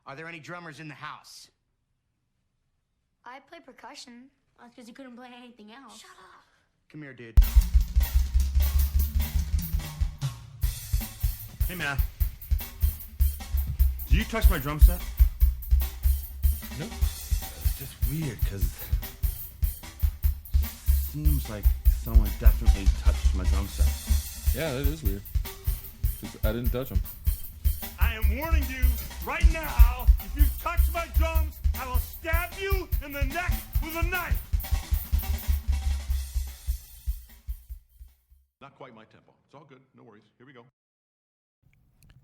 Are there any drummers in the house? I play percussion. That's because you couldn't play anything else. Shut up. Come here, dude. Hey, man. Do you touch my drum set? No. It's just weird, because seems like someone definitely touched my drum set. Yeah, that is weird. I didn't touch them. I am warning you right now, if you touch my drums, I will stab you in the neck with a knife. Not quite my tempo. It's all good. No worries. Here we go.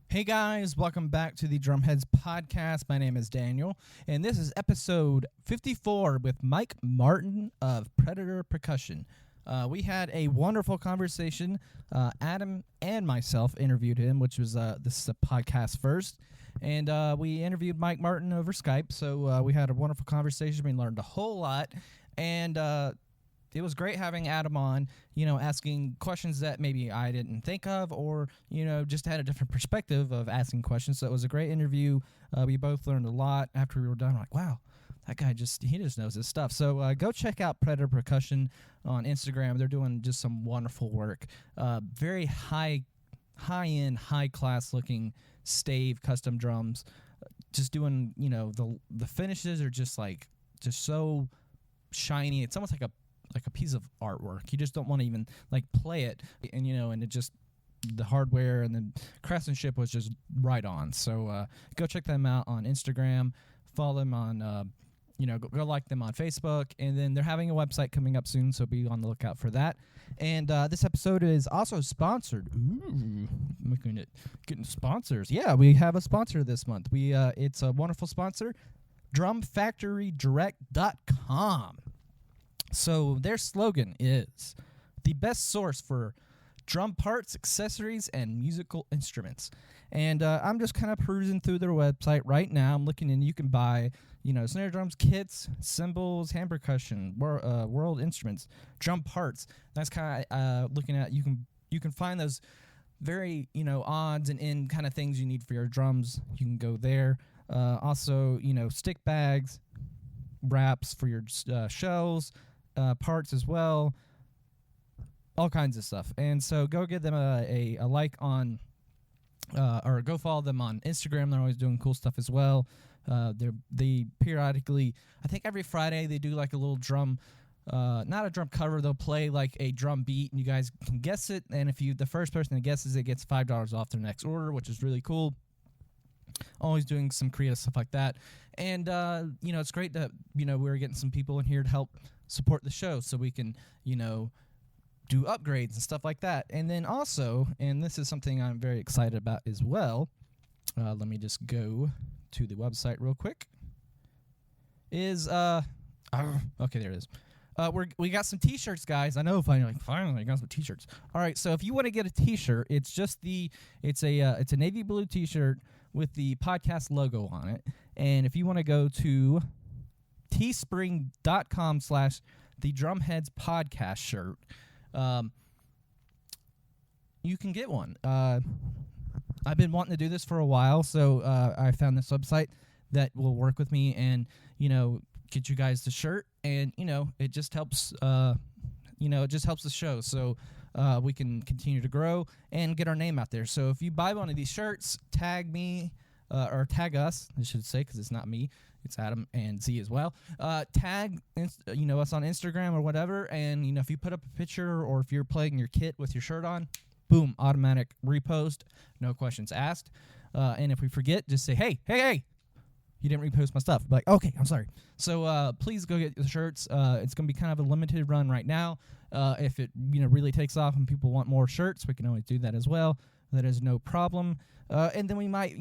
Hey guys, welcome back to the Drumheads podcast. My name is Daniel, and this is episode 54 with Mike Martin of Predator Percussion. We had a wonderful conversation. Adam and myself interviewed him, which was this is a podcast first, and we interviewed Mike Martin over Skype. So we had a wonderful conversation. We learned a whole lot, and it was great having Adam on, asking questions that maybe I didn't think of, or, just had a different perspective of asking questions. So it was a great interview. We both learned a lot after we were done. Like, wow, that guy he just knows his stuff. So go check out Predator Percussion on Instagram. They're doing just some wonderful work. Very high-end, high-class looking stave custom drums. Just doing, the finishes are just so shiny. It's almost like a piece of artwork. You just don't want to even play it, and and it just, the hardware and the craftsmanship was just right on. So go check them out on Instagram, follow them on go like them on Facebook, and then they're having a website coming up soon, so be on the lookout for that. And this episode is also sponsored. Ooh, getting sponsors. Yeah, we have a sponsor this month. It's a wonderful sponsor, drumfactorydirect.com. So their slogan is the best source for drum parts, accessories, and musical instruments. And I'm just kind of perusing through their website right now. I'm looking, and you can buy, snare drums, kits, cymbals, hand percussion, world instruments, drum parts. That's kind of looking at, you can find those very, odds and end kind of things you need for your drums. You can go there. Also, stick bags, wraps for your shells, parts as well, all kinds of stuff. And so go give them a like on, or go follow them on Instagram. They're always doing cool stuff as well. They periodically, I think every Friday, they do a little drum, not a drum cover. They'll play a drum beat, and you guys can guess it. And if the first person that guesses it gets $5 off their next order, which is really cool. Always doing some creative stuff like that. And, it's great that, we're getting some people in here to help support the show so we can, do upgrades and stuff like that. And then also, and this is something I'm very excited about as well, let me just go to the website real quick, is, okay, there it is. We got some t-shirts, guys. I know, finally I got some t-shirts. All right, so if you want to get a t-shirt, it's a navy blue t-shirt with the podcast logo on it. And if you want to go to teespring.com/the Drumheads podcast shirt, you can get one. I've been wanting to do this for a while, so I found this website that will work with me and, get you guys the shirt. And, it just helps, it just helps the show. So we can continue to grow and get our name out there. So if you buy one of these shirts, tag me, or tag us, I should say, because it's not me. It's Adam and Z as well. Tag, us on Instagram or whatever, and, if you put up a picture or if you're playing your kit with your shirt on, boom, automatic repost, no questions asked. And if we forget, just say, hey, you didn't repost my stuff. Be like, okay, I'm sorry. So please go get the shirts. It's going to be kind of a limited run right now. If it, really takes off and people want more shirts, we can always do that as well. That is no problem. And then we might,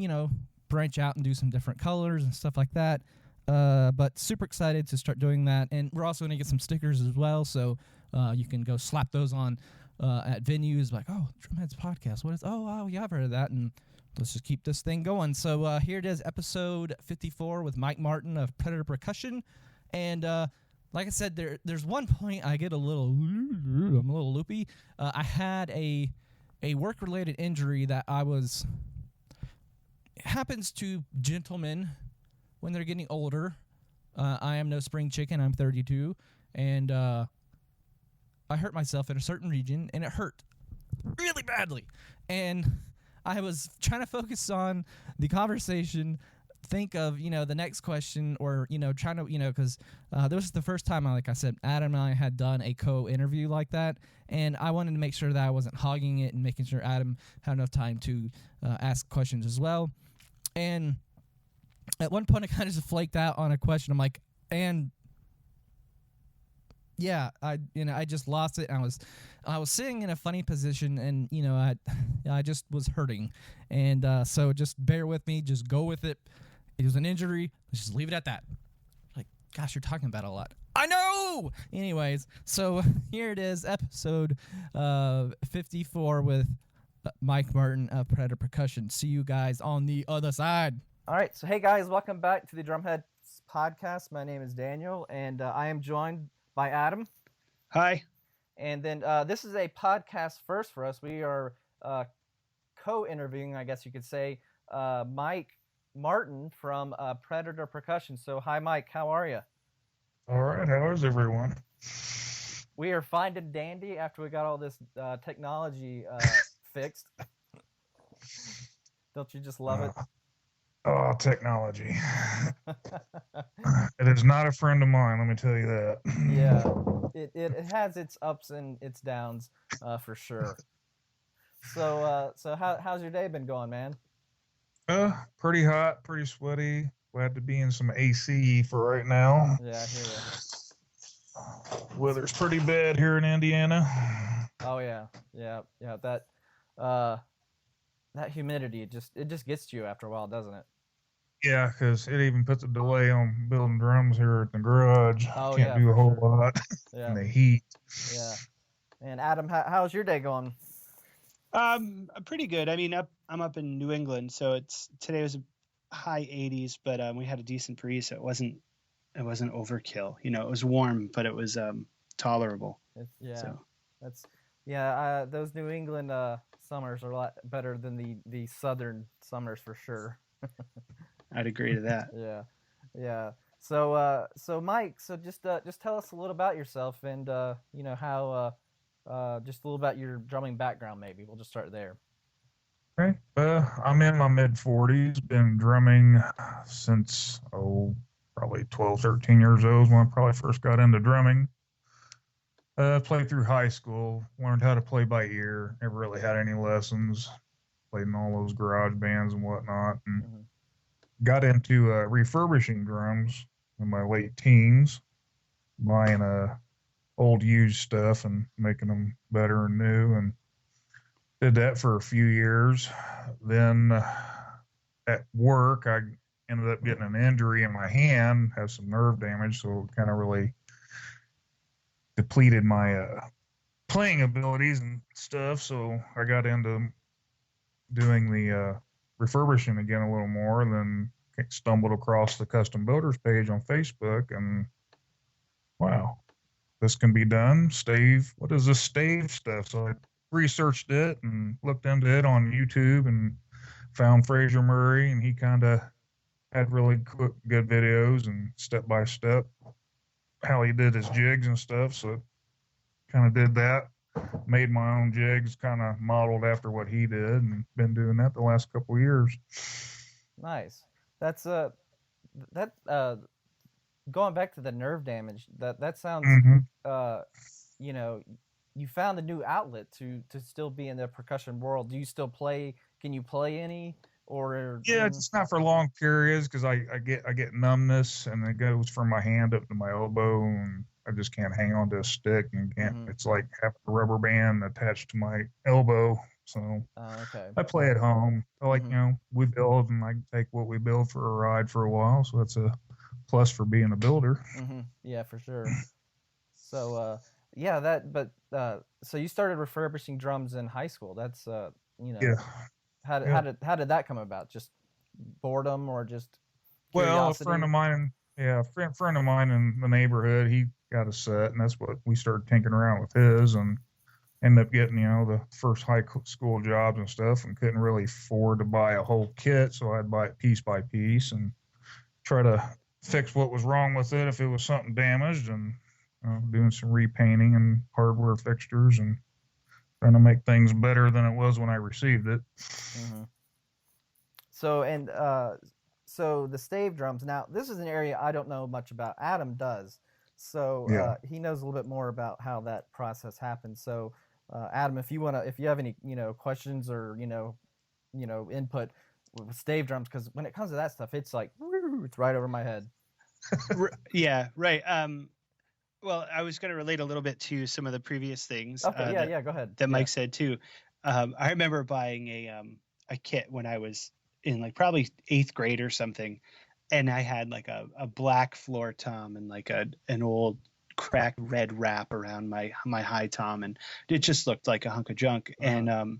branch out and do some different colors and stuff like that. But super excited to start doing that. And we're also going to get some stickers as well, so you can go slap those on at venues, like, oh, Drumheads podcast. What is? Oh, yeah, I've heard of that. And let's just keep this thing going. So here it is, episode 54 with Mike Martin of Predator Percussion. And like I said, there's one point I'm a little loopy. I had a work-related injury that happens to gentlemen when they're getting older. I am no spring chicken. I'm 32, and I hurt myself in a certain region, and it hurt really badly. And I was trying to focus on the conversation, think of, the next question, or, trying to, because this was the first time, like I said, Adam and I had done a co-interview like that, and I wanted to make sure that I wasn't hogging it and making sure Adam had enough time to ask questions as well. And at one point, I kind of just flaked out on a question. I'm like, and yeah, I just lost it. And I was sitting in a funny position, and I just was hurting, and so just bear with me, just go with it. It was an injury. Let's just leave it at that. Like, gosh, you're talking about it a lot. I know. Anyways, so here it is, episode 54 with Mike Martin of Predator Percussion. See you guys on the other side. All right, so hey guys, welcome back to the Drumhead podcast. My name is Daniel, and I am joined by Adam. Hi. And then this is a podcast first for us. We are co-interviewing, I guess you could say, Mike Martin from Predator Percussion. So hi, Mike. How are you? All right. How is everyone? We are fine and dandy after we got all this technology fixed. Don't you just love it? Oh, technology. It is not a friend of mine, let me tell you that. Yeah, it has its ups and its downs, for sure. So how's your day been going, man? Pretty hot, pretty sweaty. Glad to be in some AC for right now. Yeah, I hear you. Weather's pretty bad here in Indiana. Oh yeah. That humidity, it just gets to you after a while, doesn't it? Yeah, because it even puts a delay on building drums here at the garage. Oh, Can't do a whole lot in the heat. Yeah. And Adam, how's your day going? Pretty good. I mean, I'm up in New England, so today was a high 80s, but we had a decent breeze, so it wasn't overkill. It was warm, but it was tolerable. Those New England summers are a lot better than the southern summers for sure. I'd agree to that. Yeah. So Mike, just tell us a little about yourself, and how just a little about your drumming background. Maybe we'll just start there. Okay. I'm in my mid-40s. Been drumming since probably 12, 13 years old when I probably first got into drumming. Played through high school, learned how to play by ear, never really had any lessons, played in all those garage bands and whatnot, and got into refurbishing drums in my late teens, buying old used stuff and making them better and new, and did that for a few years. Then at work, I ended up getting an injury in my hand, had some nerve damage, so it kind of really depleted my playing abilities and stuff, so I got into doing the refurbishing again a little more, then stumbled across the custom builders page on Facebook, and wow, this can be done. Stave, what is this stave stuff? So I researched it and looked into it on YouTube and found Fraser Murray, and he kind of had really good videos and step-by-step how he did his jigs and stuff, so kind of did that, made my own jigs, kind of modeled after what he did, and been doing that the last couple of years. Nice. That's going back to the nerve damage, that sounds you found a new outlet to still be in the percussion world. Do you still play? Can you play any? Or yeah, it's not for long periods because I get numbness, and it goes from my hand up to my elbow, and I just can't hang on to a stick, and can't. It's like having a rubber band attached to my elbow. So I play at home. I like we build, and I take what we build for a ride for a while. So that's a plus for being a builder. Yeah, for sure. So so you started refurbishing drums in high school. That's yeah. How did that come about? Just boredom or just curiosity? Well, a friend of mine in the neighborhood, he got a set, and that's what we started tinkering around with his, and ended up getting the first high school jobs and stuff, and couldn't really afford to buy a whole kit, so I'd buy it piece by piece, and try to fix what was wrong with it if it was something damaged, and doing some repainting and hardware fixtures and trying to make things better than it was when I received it. Mm-hmm. So the stave drums. Now, this is an area I don't know much about. Adam does. So he knows a little bit more about how that process happens. So Adam, if you have any, questions or, input with stave drums, because when it comes to that stuff, it's like, it's right over my head. Yeah, right. Well, I was going to relate a little bit to some of the previous things. Okay, go ahead. That Mike said too. I remember buying a kit when I was in like probably 8th grade or something, and I had like a black floor tom and like an old cracked red wrap around my high tom, and it just looked like a hunk of junk. And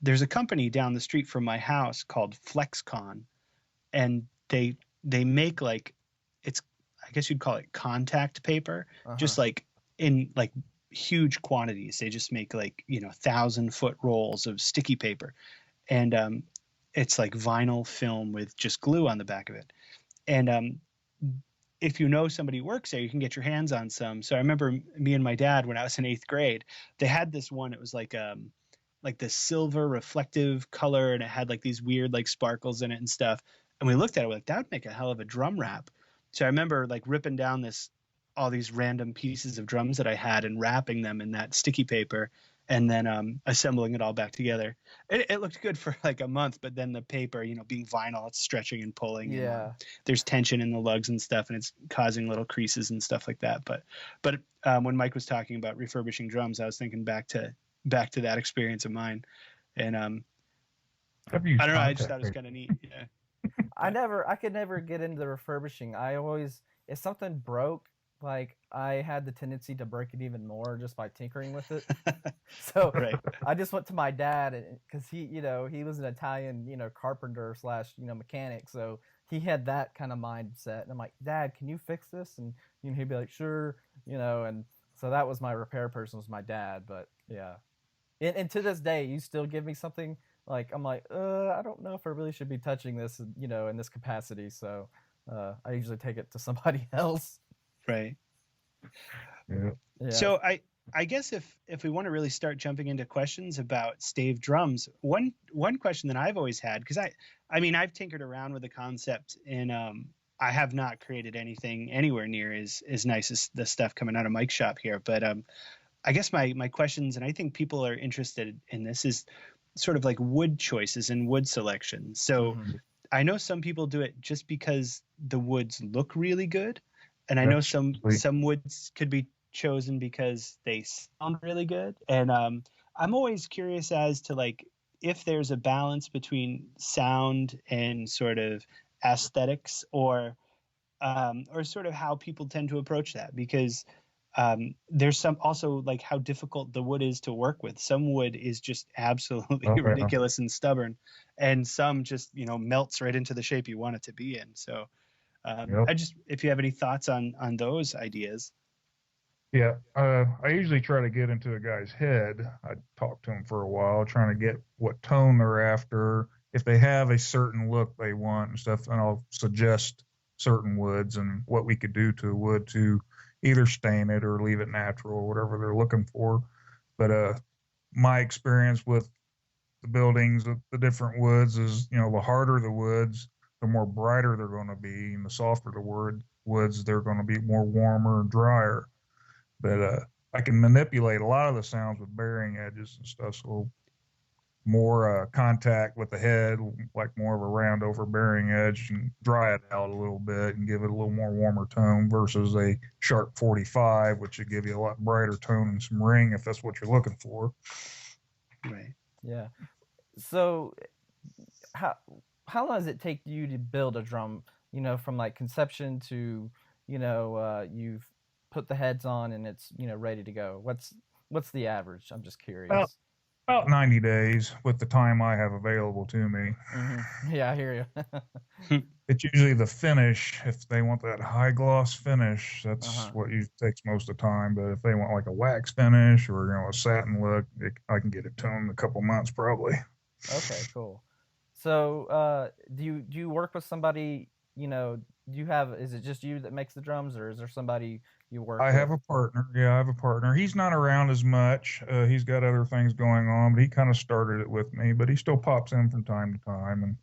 there's a company down the street from my house called FlexCon, and they make like, it's, I guess you'd call it contact paper, just like in like huge quantities. They just make like 1,000-foot rolls of sticky paper, and it's like vinyl film with just glue on the back of it. And if you know somebody who works there, you can get your hands on some. So I remember me and my dad, when I was in 8th grade, they had this one. It was like this silver reflective color, and it had like these weird like sparkles in it and stuff. And we looked at it, we're like, that would make a hell of a drum wrap. So I remember like ripping down all these random pieces of drums that I had and wrapping them in that sticky paper, and then assembling it all back together. It looked good for like a month, but then the paper, being vinyl, it's stretching and pulling. Yeah. And, there's tension in the lugs and stuff, and it's causing little creases and stuff like that. But when Mike was talking about refurbishing drums, I was thinking back to that experience of mine. And I don't know, I just thought it was kind of neat. Yeah. I could never get into the refurbishing. If something broke, like I had the tendency to break it even more just by tinkering with it. So I just went to my dad, because he was an Italian, carpenter / mechanic. So he had that kind of mindset. And I'm like, Dad, can you fix this? And he'd be like, sure, and so that was my repair person, was my dad. But yeah. And to this day, you still give me something, like, I'm like, I don't know if I really should be touching this, in this capacity. So I usually take it to somebody else. Right. Yeah. So I guess if we want to really start jumping into questions about stave drums, one question that I've always had, because I've tinkered around with the concept, and I have not created anything anywhere near as nice as the stuff coming out of Mike's shop here. But I guess my questions, and I think people are interested in this, is sort of like wood choices and wood selection. So I know some people do it just because the woods look really good. And I know some woods could be chosen because they sound really good. And I'm always curious as to like if there's a balance between sound and sort of aesthetics, or sort of how people tend to approach that, because there's some also like how difficult the wood is to work with. Some wood is just absolutely ridiculous and stubborn, and some just melts right into the shape you want it to be in. So if you have any thoughts on those ideas. Yeah, I usually try to get into a guy's head. I talk to him for a while, trying to get what tone they're after. If they have a certain look they want and stuff, and I'll suggest certain woods and what we could do to a wood to either stain it or leave it natural, or whatever they're looking for. But my experience with the buildings, the different woods is, the harder the woods, the more brighter they're going to be, and the softer the woods, they're going to be more warmer and drier. But I can manipulate a lot of the sounds with bearing edges and stuff, so more contact with the head, like more of a round over bearing edge, and dry it out a little bit and give it a little more warmer tone versus a sharp 45, which would give you a lot brighter tone and some ring if that's what you're looking for. Right. Yeah. So how long does it take you to build a drum, from like conception to, you've put the heads on and it's, ready to go? What's the average? I'm just curious. About 90 days with the time I have available to me. Mm-hmm. Yeah, I hear you. It's usually the finish. If they want that high gloss finish, that's what usually takes most of the time. But if they want like a wax finish or, a satin look, I can get it to them in a couple months probably. Okay, cool. So do you work with somebody, do you have? Is it just you that makes the drums, or is there somebody you work? I with? have a partner. Yeah, I have a partner. He's not around as much. He's got other things going on, but he kind of started it with me. But he still pops in from time to time and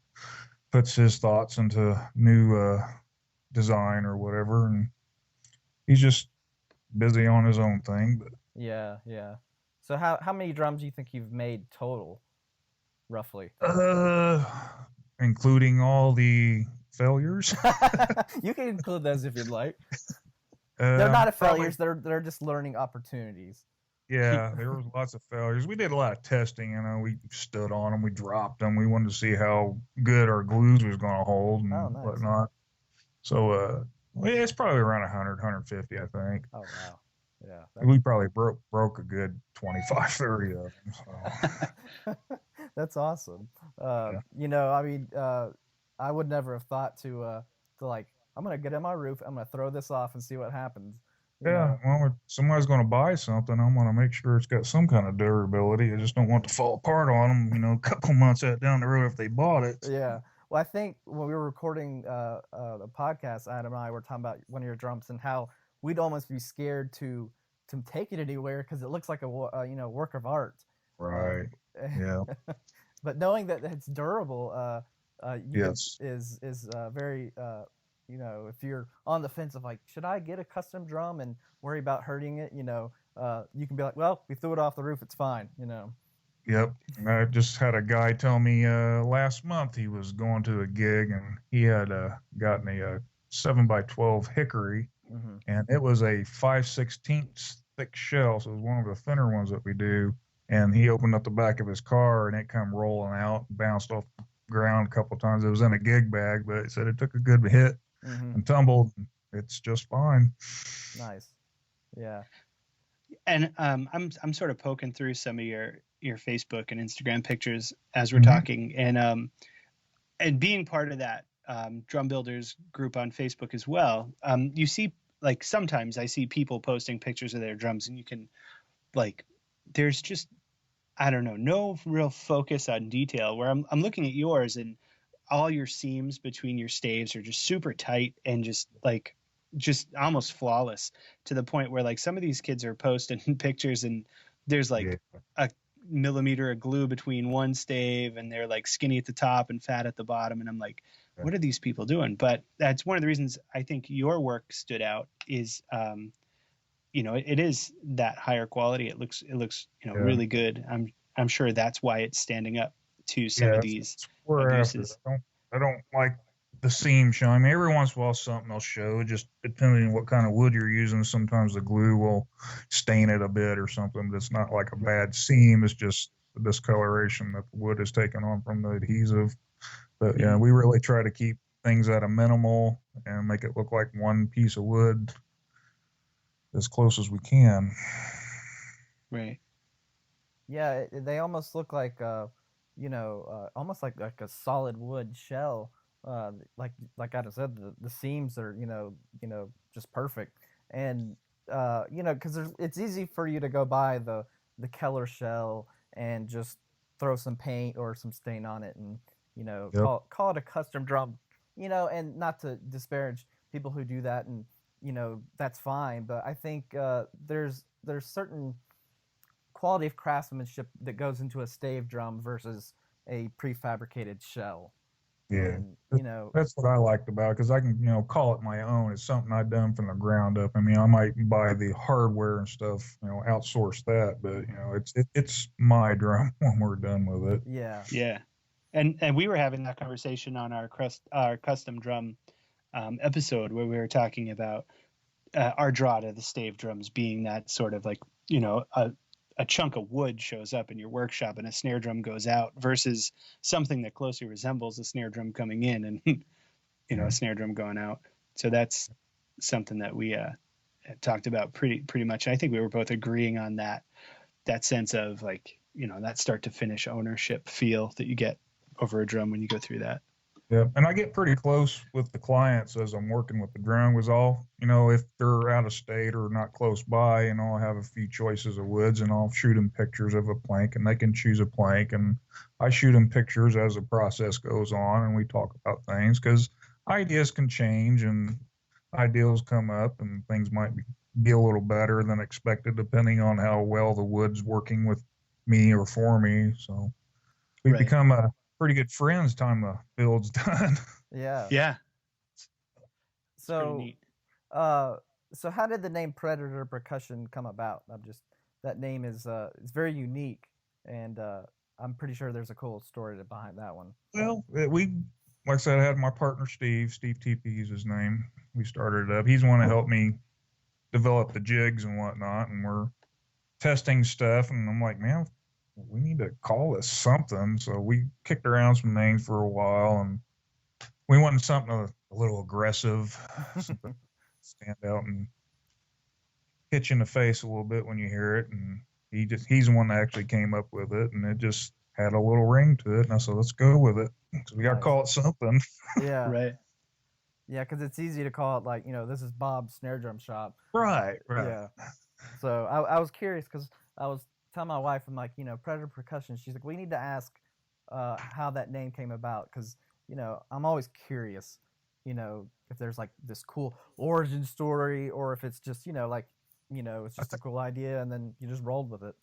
puts his thoughts into new design or whatever. And he's just busy on his own thing. But Yeah, yeah. So how many drums do you think you've made total, roughly? including all the failures. You can include those if you'd like. They're not failures. They're just learning opportunities. Yeah, there was lots of failures. We did a lot of testing. You know, we stood on them, we dropped them. We wanted to see how good our glues was going to hold and whatnot. So, it's probably around 100, 150, I think. Oh wow, yeah. We probably broke a good 25, 30 of them. So. That's awesome. Yeah. You know, I mean, I would never have thought to like, I'm gonna get on my roof, I'm gonna throw this off and see what happens. You Yeah, know? well, if somebody's going to buy something, I'm going to make sure it's got some kind of durability. I just don't want to fall apart on them, you know, a couple months down the road if they bought it. Yeah. Well, I think when we were recording the podcast, Adam and I were talking about one of your drums and how we'd almost be scared to take it anywhere because it looks like a work of art. Right. Yeah. But knowing that it's durable, Yes. is very you know, if you're on the fence of like, should I get a custom drum and worry about hurting it? You know, you can be like, well, we threw it off the roof, it's fine. You know. Yep. I just had a guy tell me last month he was going to a gig and he had gotten a 7x12 hickory, and it was a 5/16 thick shell, so it was one of the thinner ones that we do. And he opened up the back of his car and it come rolling out, bounced off the ground a couple times. It was in a gig bag, but he said it took a good hit and tumbled. It's just fine. Nice. Yeah. And I'm sort of poking through some of your Facebook and Instagram pictures as we're talking, and being part of that drum builders group on Facebook as well. You see, like, sometimes I see people posting pictures of their drums, and you can, like, there's just, I don't know, no real focus on detail. Where I'm looking at yours, and all your seams between your staves are just super tight and just almost flawless, to the point where, like, some of these kids are posting pictures and there's like a millimeter of glue between one stave and they're like skinny at the top and fat at the bottom. And I'm like, what are these people doing? But that's one of the reasons I think your work stood out is, you know, it is that higher quality. It looks, you know, really good. I'm sure that's why it's standing up to some of these abuses. I don't like the seam showing. I mean, every once in a while something will show, just depending on what kind of wood you're using. Sometimes the glue will stain it a bit or something, but it's not like a bad seam. It's just the discoloration that the wood has taken on from the adhesive. But yeah, we really try to keep things at a minimal and make it look like one piece of wood as close as we can. Right. Yeah, they almost look like you know, almost like a solid wood shell. Like Adam said, the seams are you know just perfect, and you know, because it's easy for you to go buy the Keller shell and just throw some paint or some stain on it, and you know, call it a custom drum, you know, and not to disparage people who do that, and you know, that's fine, but I think there's certain quality of craftsmanship that goes into a stave drum versus a prefabricated shell. Yeah, and, you know, that's what I liked about it, because I can, you know, call it my own. It's something I've done from the ground up. I mean, I might buy the hardware and stuff, you know, outsource that, but you know, it's my drum when we're done with it. Yeah. Yeah. And we were having that conversation on our custom drum episode, where we were talking about our draw to the stave drums being that sort of like, you know, a chunk of wood shows up in your workshop and a snare drum goes out, versus something that closely resembles a snare drum coming in and, you know, a snare drum going out. So that's something that we talked about pretty much. I think we were both agreeing on that sense of, like, you know, that start to finish ownership feel that you get over a drum when you go through that. Yeah, and I get pretty close with the clients as I'm working with the drum. Was all, you know, if they're out of state or not close by, and I'll have a few choices of woods, and I'll shoot them pictures of a plank, and they can choose a plank, and I shoot them pictures as the process goes on, and we talk about things, because ideas can change and ideals come up and things might be a little better than expected depending on how well the wood's working with me or for me. So we've Right. become pretty good friends time the build's done. Yeah. Yeah. Pretty So, neat. so how did the name Predator Percussion come about? That name is it's very unique, and I'm pretty sure there's a cool story behind that one. Well, like I said, I had my partner Steve TP is his name. We started it up. He's the one that helped me develop the jigs and whatnot, and we're testing stuff. And I'm like, man, we need to call this something. So we kicked around some names for a while, and we wanted something a little aggressive, something stand out and hit you in the face a little bit when you hear it. And he's the one that actually came up with it, and it just had a little ring to it. And I said, let's go with it. So we got to call it something. Yeah. Right. Yeah, because it's easy to call it like, this is Bob's snare drum shop. Right. Yeah. So I was curious because I was telling my wife, I'm like, Predator Percussion. She's like, we need to ask how that name came about because, I'm always curious, if there's like this cool origin story or if it's just, it's just a cool idea and then you just rolled with it.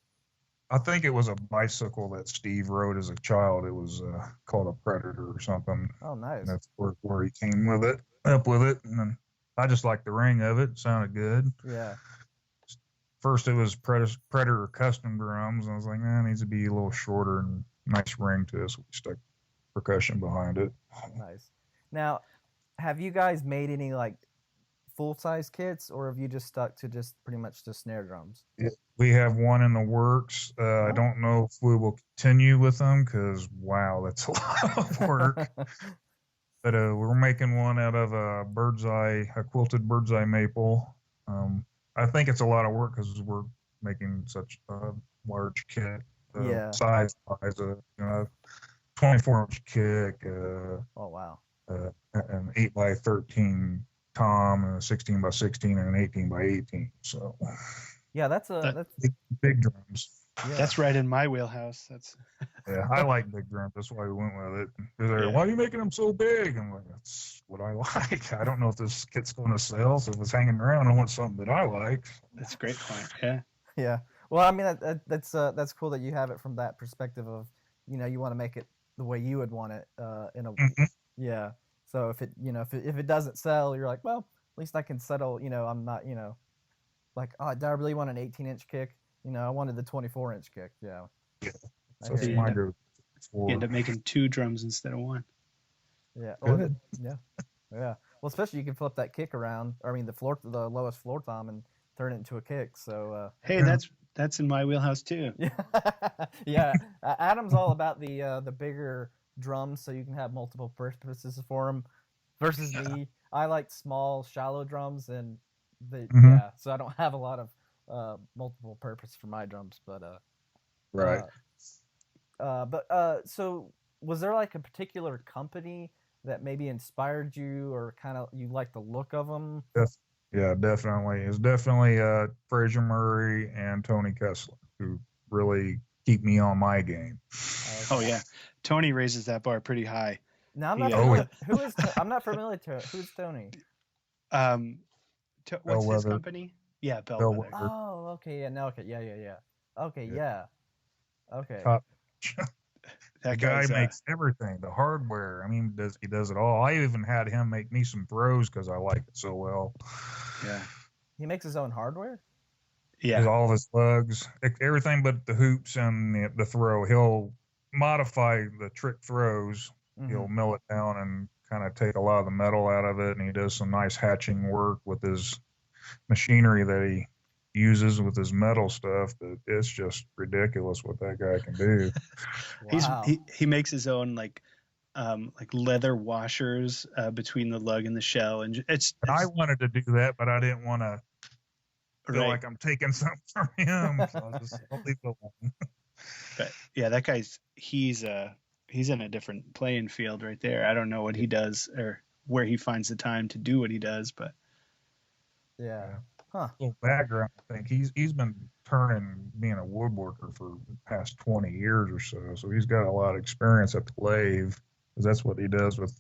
I think it was a bicycle that Steve rode as a child. It was called a Predator or something. Oh, nice. And that's where he came up with it. And then I just liked the ring of it. It sounded good. Yeah. First, it was Predator custom drums. And I was like, it needs to be a little shorter and nice ring to it. So we stuck percussion behind it. Nice. Now, have you guys made any like full-size kits, or have you just stuck to just pretty much the snare drums? Yeah, we have one in the works. I don't know if we will continue with them because, wow, that's a lot of work. But we're making one out of a quilted bird's eye maple. I think it's a lot of work because we're making such a large kit. Size-wise, 24-inch kick. Oh, wow. An 8x13 tom, and a 16x16, and an 18x18. So yeah, that's big drums. Yeah. That's right in my wheelhouse. Yeah, I like big drums. That's why we went with it. They're like, why are you making them so big? I'm like, that's what I like. I don't know if this kit's going to sell, so if it's hanging around, I want something that I like. That's a great point. Yeah. Yeah. Well, I mean, that's cool that you have it from that perspective of, you want to make it the way you would want it yeah. So if it doesn't sell, you're like, well, at least I can settle. I'm not, like, oh, did I really want an 18-inch kick? I wanted the 24-inch kick. Yeah. So it's my go. You end up making 2 drums instead of 1. Yeah. Good. Yeah. Yeah. Well, especially you can flip that kick around. I mean, the lowest floor tom and turn it into a kick. So. Hey, that's in my wheelhouse too. Yeah. Adam's all about the bigger drums, so you can have multiple purposes for them. Versus me, I like small, shallow drums, and so I don't have a lot of multiple purpose for my drums. But right. So was there like a particular company that maybe inspired you, or kind of you like the look of them? Yes. Yeah, definitely. It's definitely Fraser Murray and Tony Kessler who really keep me on my game. Oh yeah, Tony raises that bar pretty high. Now I'm not familiar. I'm not familiar to who's Tony. What's his company? Yeah, Bellwether. Oh, okay, yeah, no, okay, yeah. Okay, yeah. Okay. Top. That guy makes everything. The hardware. I mean, he does it all. I even had him make me some throws because I like it so well. Yeah. He makes his own hardware? Yeah. All of his lugs, everything but the hoops and the throw. He'll modify the trick throws. Mm-hmm. He'll mill it down and kind of take a lot of the metal out of it. And he does some nice hatching work with his machinery that he uses with his metal stuff. That it's just ridiculous what that guy can do. Wow. He makes his own like leather washers between the lug and the shell, and I wanted to do that, but I didn't want to feel like I'm taking something from him. So I'll leave it alone. But yeah, that guy's he's in a different playing field right there. I don't know what he does or where he finds the time to do what he does, but yeah. Huh. Little background, I think he's been being a woodworker for the past 20 years or so. So he's got a lot of experience at the lathe because that's what he does with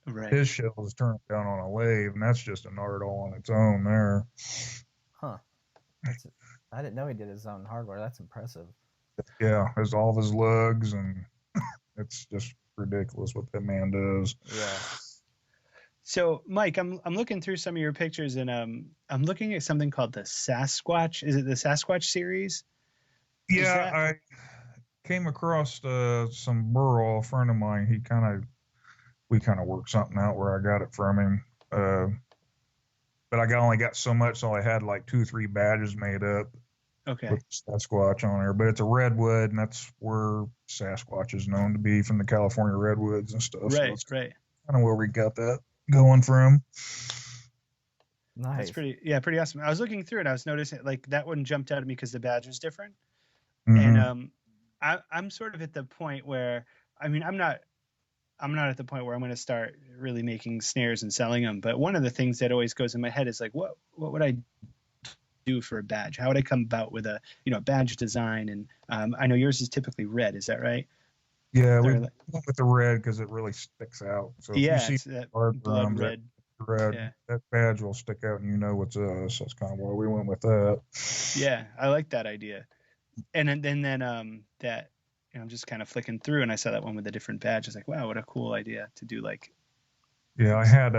Right. His shell is turned down on a lathe, and that's just an art all on its own there. Huh. I didn't know he did his own hardware. That's impressive. Yeah, there's all of his lugs, and it's just ridiculous what that man does. Yeah. So, Mike, I'm looking through some of your pictures, and I'm looking at something called the Sasquatch. Is it the Sasquatch series? Yeah, I came across some Burl, a friend of mine. We kind of worked something out where I got it from him. But I only got so much, so I had like 2 or 3 badges made up. Okay. With Sasquatch on there. But it's a redwood, and that's where Sasquatch is known to be, from the California redwoods and stuff. Right, so right. Kind of where we got that going from. Nice. That's pretty awesome. I was looking through it. I was noticing like that one jumped out at me because the badge was different. Mm-hmm. And I'm sort of at the point where, I mean, I'm not at the point where I'm going to start really making snares and selling them. But one of the things that always goes in my head is like, what would I do for a badge? How would I come about with a badge design? And I know yours is typically red. Is that right? Yeah, we went with the red because it really sticks out. So if yeah, you see that blood red. Red, that badge will stick out, and you know it's us. That's kind of why we went with that. Yeah, I like that idea. And then that I'm just kind of flicking through, and I saw that one with a different badge. I was like, wow, what a cool idea to do. Like, yeah, I had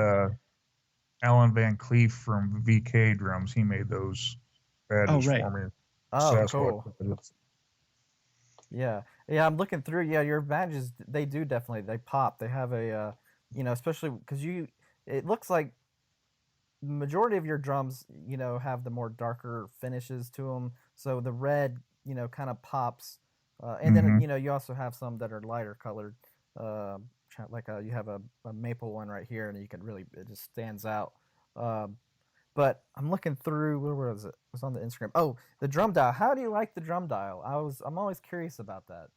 Alan Van Cleef from VK Drums. He made those badges for me. Oh, cool. Yeah, I'm looking through. Yeah, your badges, they pop. They have a, especially because it looks like the majority of your drums, have the more darker finishes to them. So the red, kind of pops. And then, you also have some that are lighter colored. Like you have a maple one right here, and it just stands out. But I'm looking through, where was it? It was on the Instagram. Oh, the drum dial. How do you like the drum dial? I'm always curious about that.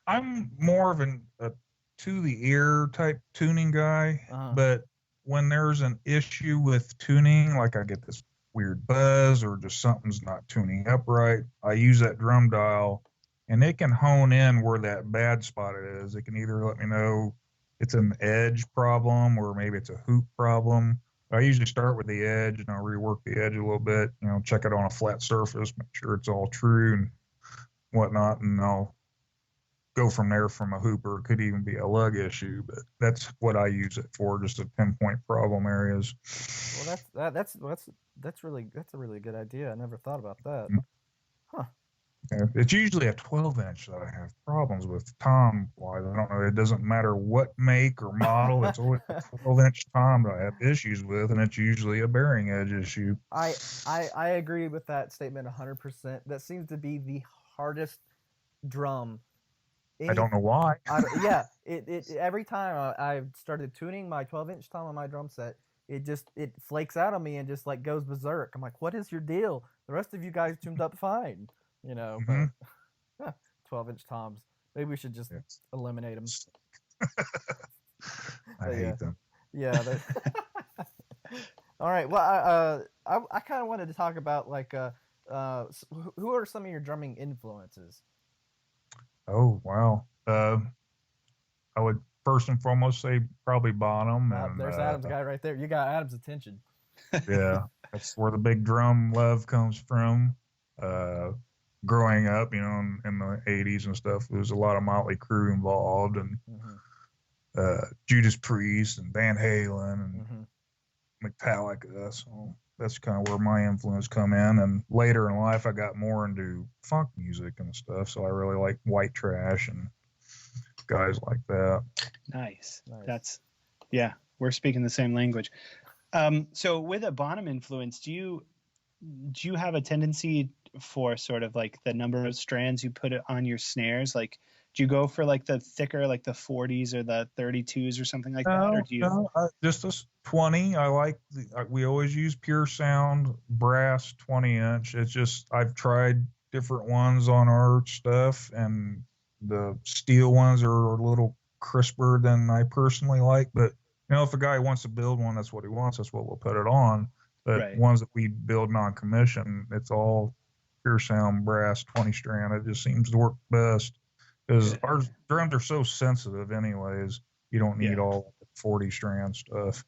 I'm more of a to the ear type tuning guy, but when there's an issue with tuning, like I get this weird buzz or just something's not tuning up right, I use that drum dial, and it can hone in where that bad spot is. It can either let me know it's an edge problem or maybe it's a hoop problem. I usually start with the edge, and I'll rework the edge a little bit, check it on a flat surface, make sure it's all true and whatnot, and I'll go from there from a hooper. It could even be a lug issue, but that's what I use it for, just to pinpoint problem areas. Well, that's a really good idea. I never thought about that. Huh. Yeah, it's usually a 12-inch that I have problems with tom-wise. I don't know. It doesn't matter what make or model. It's always a 12-inch tom that I have issues with, and it's usually a bearing edge issue. I agree with that statement 100%. That seems to be the hardest drum. I don't know why. It every time I've started tuning my 12-inch tom on my drum set, it flakes out on me and just like goes berserk. I'm like, what is your deal? The rest of you guys tuned up fine, but 12-inch toms. Maybe we should just eliminate them. I hate them. Yeah. All right. Well, I kind of wanted to talk about like who are some of your drumming influences? Oh, wow. I would first and foremost say probably Bonham. There's Adam's guy right there. You got Adam's attention. Yeah, that's where the big drum love comes from. Growing up, in the 80s and stuff, there was a lot of Motley Crue involved, and Judas Priest and Van Halen and Metallica. So that's kind of where my influence come in. And later in life, I got more into funk music and stuff. So I really like White Trash and guys like that. Nice. We're speaking the same language. So with a Bonham influence, do you have a tendency for sort of like the number of strands you put on your snares? Like, do you go for like the thicker, like the 40s or the 32s or something like that? Or do you... No, just a 20. I like we always use Pure Sound brass 20-inch. It's just I've tried different ones on our stuff, and the steel ones are a little crisper than I personally like. But if a guy wants to build one, that's what he wants. That's what we'll put it on. But ones that we build non-commission, it's all Pure Sound brass 20 strand. It just seems to work best. Because our drums are so sensitive anyways, you don't need all 40 strand stuff.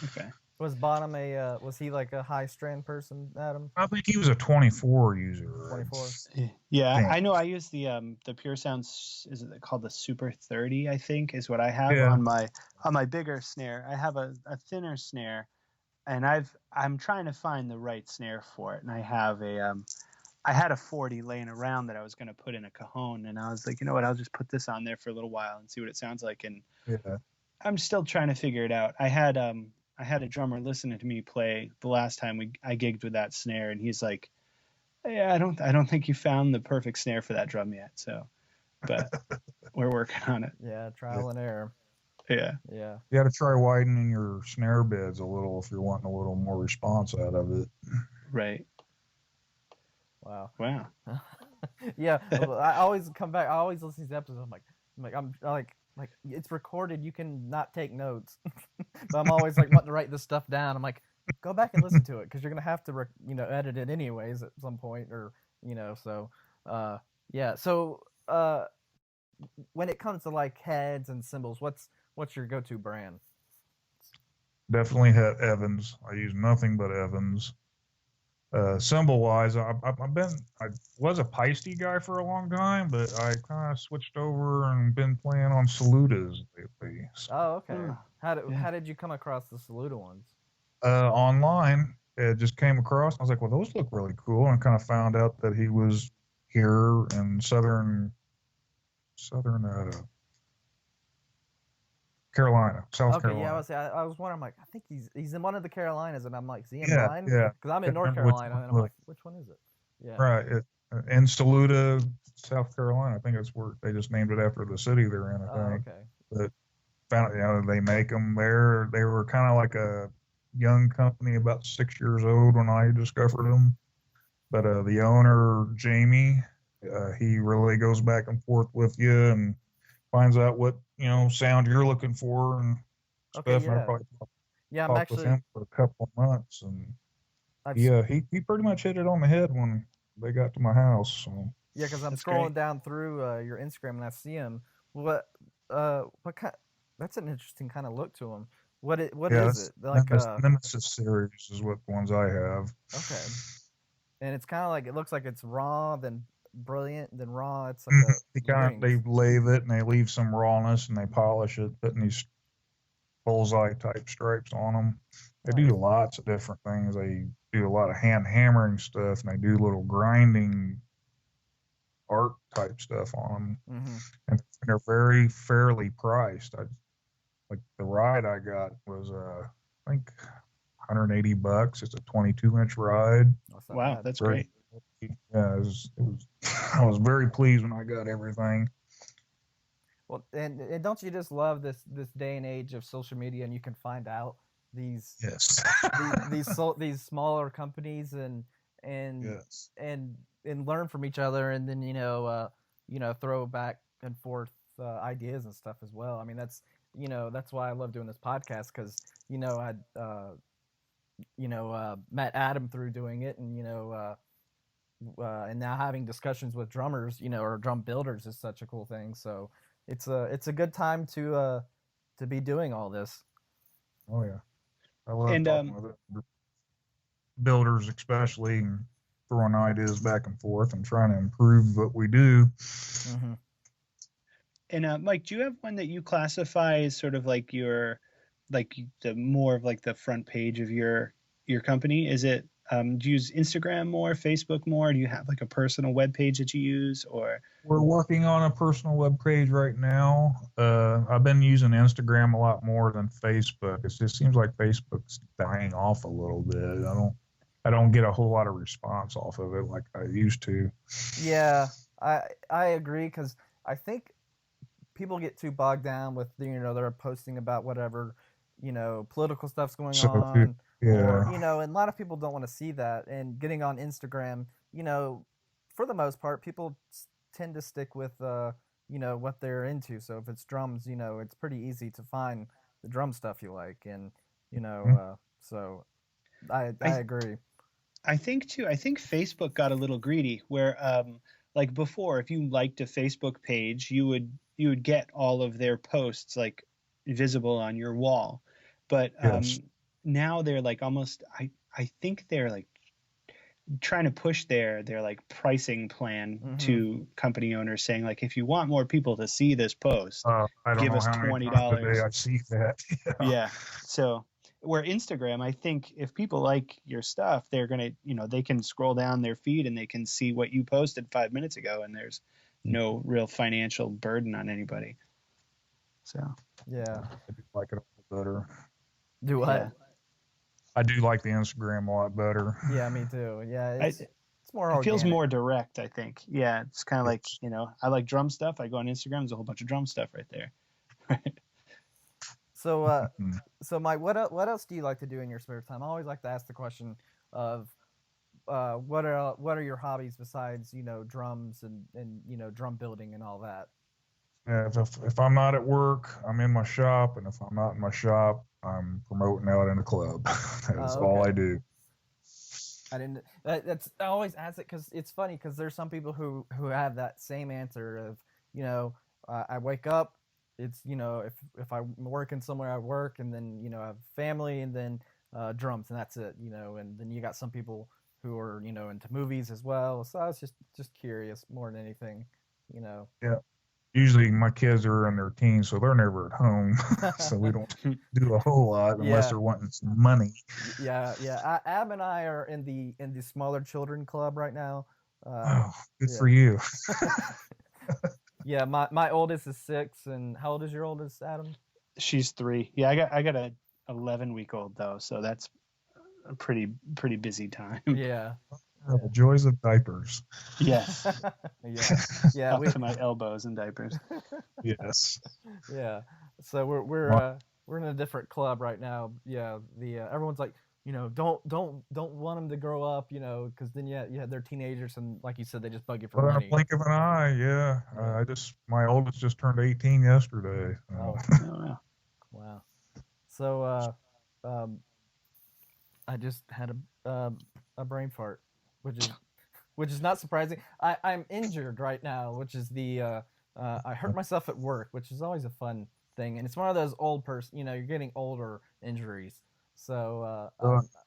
Okay. Was Bonham was he like a high strand person, Adam? I think he was a 24 user. 24. Yeah, think. I know. I use the Pure Sounds. Is it called the Super 30? I think is what I have Yeah. on my bigger snare. I have a thinner snare, and I'm trying to find the right snare for it. And I have I had a 40 laying around that I was going to put in a cajon, and I was like, you know what? I'll just put this on there for a little while and see what it sounds like. And Yeah. I'm still trying to figure it out. I had a drummer listening to me play the last time I gigged with that snare, and he's like, "Yeah, I don't think you found the perfect snare for that drum yet." So, but we're working on it. Yeah, trial and error. Yeah. Yeah. You got to try widening your snare beds a little if you're wanting a little more response out of it. Right. Wow. Wow. Yeah, I always come back. I always listen to these episodes. I'm like it's recorded. You can not take notes, but I'm always like wanting to write this stuff down. I'm like, go back and listen to it because you're gonna have to edit it anyways at some point, or So yeah. So when it comes to like heads and cymbals, what's your go-to brand? Definitely had Evans. I use nothing but Evans. Cymbal wise, I was a Peisty guy for a long time, but I kind of switched over and been playing on Saludas lately. So, Oh, okay. How did you come across the Saluda ones? online, it just came across. I was like, well, those look really cool, and kind of found out that he was here in southern Carolina, South Carolina. Yeah, I was wondering. I'm like, I think he's in one of the Carolinas, and I'm like, is he in Yeah, mine? yeah. Because I'm in North Can't remember which Carolina, one and I'm it like, which one is it? Yeah. Right. In Saluda, South Carolina. I think that's where they just named it after the city they're in, I think. Okay. But found out they make them there. They were kind of like a young company, about 6 years old when I discovered them. But the owner, Jamie, he really goes back and forth with you and finds out what sound you're looking for and stuff. Okay, And I yeah. probably Yeah, talked with him for a couple of months, and he pretty much hit it on the head when they got to my house. So. Yeah, because I'm That's scrolling great. down through your Instagram and I see him. What kind? That's an interesting kind of look to him. What is that's it like? Nemesis series is what the ones I have. Okay, and it's kind of like, it looks like it's raw, then brilliant, then raw. It's like They lathe it and they leave some rawness and they polish it, putting these bullseye type stripes on them. They do lots of different things. They do a lot of hand hammering stuff, and they do little grinding art type stuff on them. Mm-hmm. And they're very fairly priced. Like the ride I got was I think $180. It's a 22-inch ride. Wow, that's great. Yeah, it was. I was very pleased when I got everything. Well, and don't you just love this day and age of social media, and you can find out these Yes. these smaller companies and Yes. and learn from each other, and then throw back and forth ideas and stuff as well. I mean, that's why I love doing this podcast, because I met Adam through doing it, and and now having discussions with drummers, or drum builders, is such a cool thing. So it's a good time to be doing all this. Oh yeah, I love talking with builders, especially, and throwing ideas back and forth and trying to improve what we do. Mm-hmm. And Mike, do you have one that you classify as sort of like the more of like the front page of your company? Is it do you use Instagram more, Facebook more? Do you have like a personal web page that you use, or? We're working on a personal web page right now. I've been using Instagram a lot more than Facebook. It just seems like Facebook's dying off a little bit. I don't get a whole lot of response off of it like I used to. Yeah, I agree, because I think people get too bogged down with they're posting about whatever political stuff's going on. Yeah. Or, and a lot of people don't want to see that. And getting on Instagram, for the most part, people tend to stick with, what they're into. So if it's drums, it's pretty easy to find the drum stuff you like. And, so I agree. I think Facebook got a little greedy where, like before, if you liked a Facebook page, you would get all of their posts like visible on your wall. But Yes. now they're like almost, I think they're like trying to push their like pricing plan to company owners, saying like, if you want more people to see this post, I don't give know us how many $20. times a day I see that. Yeah. So where Instagram, I think if people like your stuff, they're gonna, they can scroll down their feed and they can see what you posted 5 minutes ago, and there's no real financial burden on anybody. So Yeah. I do like it a lot better. Do what? Yeah. I do like the Instagram a lot better. Yeah, me too. Yeah, it's more it organic. feels more direct, I think. Yeah, it's kind of like, I like drum stuff. I go on Instagram, there's a whole bunch of drum stuff right there. So, so Mike, what else do you like to do in your spare time? I always like to ask the question of what are your hobbies besides drums and drum building and all that. Yeah, if I'm not at work, I'm in my shop, and if I'm not in my shop, I'm promoting out in a club. That's all I do. I didn't. I always ask it because it's funny, because there's some people who have that same answer of I wake up, it's if I'm working somewhere, I work, and then I have family, and then drums, and that's it, and then you got some people who are into movies as well. So I was just curious more than anything, Yeah. Usually my kids are in their teens, so they're never at home. So we don't do a whole lot unless they're wanting some money. Yeah. Ab and I are in the smaller children club right now. Good for you. Yeah, my oldest is 6, and how old is your oldest, Adam? She's 3. Yeah, I got a 11-week-old though, so that's a pretty busy time. Yeah. The joys of diapers. Yes. Yeah. Up to my elbows in diapers. Yes. Yeah. So we're in a different club right now. Yeah. Everyone's like, don't want them to grow up, because then you have their teenagers, and like you said, they just bug you for Well, money. blink of an eye, yeah. My oldest just turned 18 yesterday. Oh. Wow. So I just had a brain fart, which is not surprising. I'm injured right now, which is I hurt myself at work, which is always a fun thing, and it's one of those old you're getting older injuries. So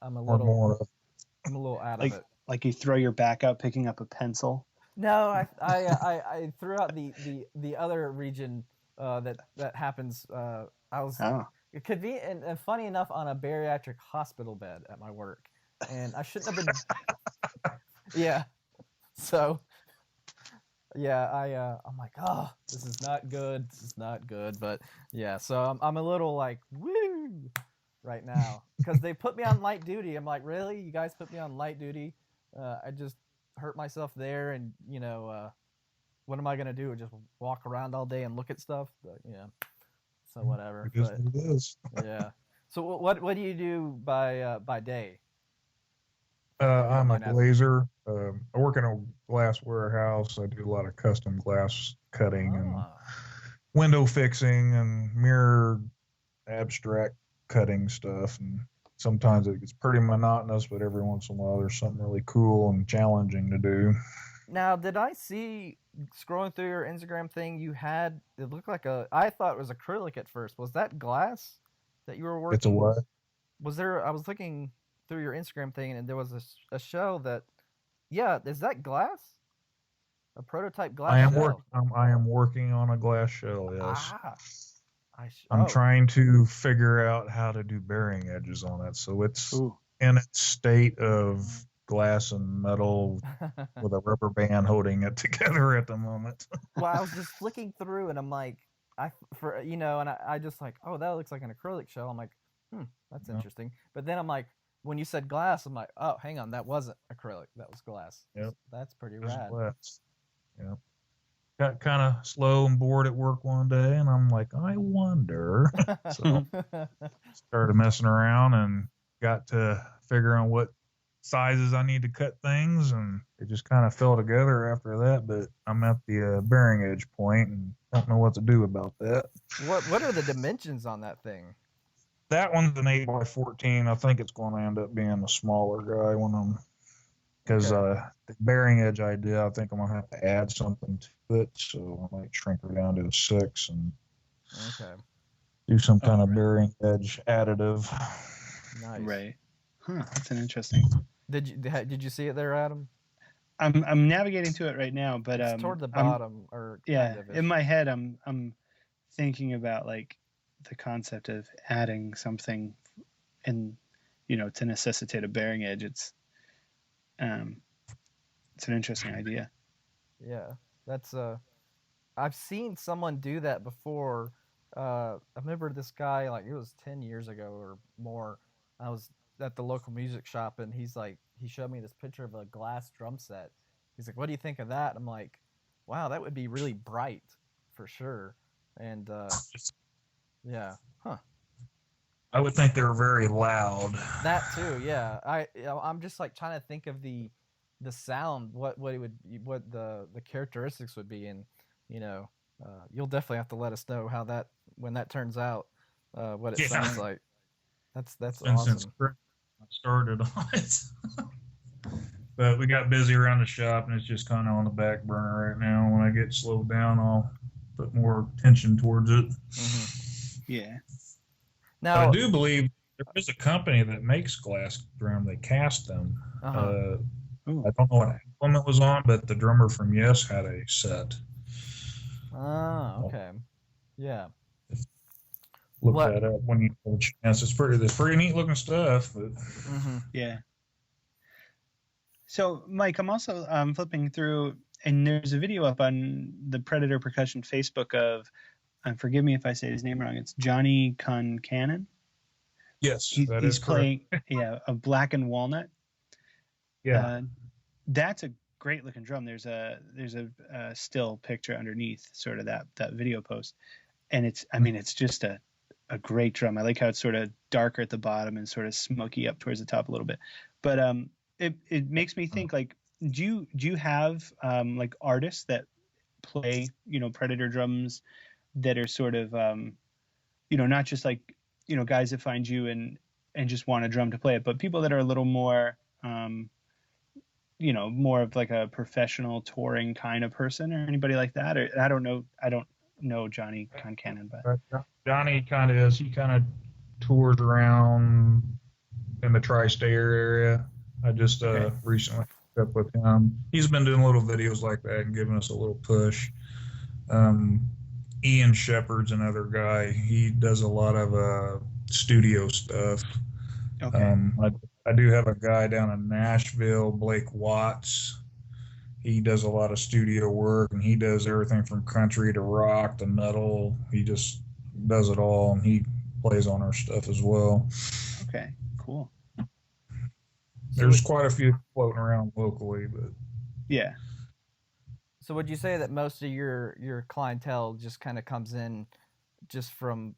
I'm a little out of it. Like you throw your back out picking up a pencil. No, I threw out the other region that happens. It could be, and funny enough, on a bariatric hospital bed at my work, and I shouldn't have been. Yeah. So. Yeah, I'm like, oh, this is not good. This is not good. But yeah, so I'm a little like, woo, right now, because they put me on light duty. I'm like, really? You guys put me on light duty? I just hurt myself there, and what am I gonna do? Just walk around all day and look at stuff? But yeah, so whatever. It is what it is. Yeah. So what do you do by day? I'm a glazer. I work in a glass warehouse. I do a lot of custom glass cutting and window fixing and mirror abstract cutting stuff. And sometimes it gets pretty monotonous, but every once in a while there's something really cool and challenging to do. Now, did I see, scrolling through your Instagram thing, it looked like I thought it was acrylic at first. Was that glass that you were working? It's a what? I was looking through your Instagram thing, and there was a show that, is that glass? A prototype glass shell? I am working on a glass shell, yes. I'm Oh. trying to figure out how to do bearing edges on it. So it's in its state of glass and metal with a rubber band holding it together at the moment. Well, I was just flicking through, and I'm like, I just like, oh, that looks like an acrylic shell. I'm like, that's interesting. But then I'm like, when you said glass, I'm like, oh, hang on, that wasn't acrylic, that was glass. Yep. That's pretty It was rad. glass. Yeah. Got kind of slow and bored at work one day, and I'm like, I wonder. So started messing around and got to figure out what sizes I need to cut things, and it just kind of fell together after that. But I'm at the bearing edge point and don't know what to do about that. What are the dimensions on that thing? That one's an 8x14. I think it's going to end up being a smaller guy because the bearing edge idea, I think I'm going to have to add something to it, so I might shrink her down to a 6 and do some kind of bearing edge additive. Nice. Right. Huh. That's an interesting. Did you see it there, Adam? I'm navigating to it right now, but It's toward the bottom, or yeah, kind of in my head, I'm thinking about like the concept of adding something in, to necessitate a bearing edge. It's an interesting idea. Yeah, that's I've seen someone do that before. I remember this guy, like, it was 10 years ago or more. I was at the local music shop, and he showed me this picture of a glass drum set. He's like, "What do you think of that?" I'm like, "Wow, that would be really bright for sure." And yeah, I would think they're very loud. that too. Yeah, I'm just like trying to think of the sound, what the characteristics would be, and you'll definitely have to let us know how that, when that turns out, what it sounds like. That's awesome. Since I started on it. But we got busy around the shop, and it's just kind of on the back burner right now. When I get slowed down, I'll put more attention towards it. Mm-hmm. Yeah. Now, but I do believe there is a company that makes glass drum. They cast them. I don't know what album it was on, but the drummer from Yes had a set. Ah, okay. Yeah. Look that up when you have a chance. It's pretty neat looking stuff. But yeah. So, Mike, I'm also flipping through, and there's a video up on the Predator Percussion Facebook of, forgive me if I say his name wrong, it's Johnny Concannon. Yes, he's playing a Black and Walnut. Yeah, that's a great looking drum. There's a still picture underneath sort of that video post, and it's just a great drum. I like how it's sort of darker at the bottom and sort of smoky up towards the top a little bit. But it makes me think, like, do you have like artists that play Predator drums that are sort of not just like guys that find you and just want a drum to play it, but people that are a little more more of like a professional touring kind of person, or anybody like that? Or I don't know Johnny Concannon, but Johnny kind of is. He kind of tours around in the tri-state area. I just recently hooked up with him. He's been doing little videos like that and giving us a little push. Ian Shepard's another guy. He does a lot of studio stuff. Okay. I do have a guy down in Nashville, Blake Watts. He does a lot of studio work, and he does everything from country to rock to metal. He just does it all, and he plays on our stuff as well. Okay, cool. There's quite a few floating around locally, but yeah. So would you say that most of your clientele just kind of comes in just from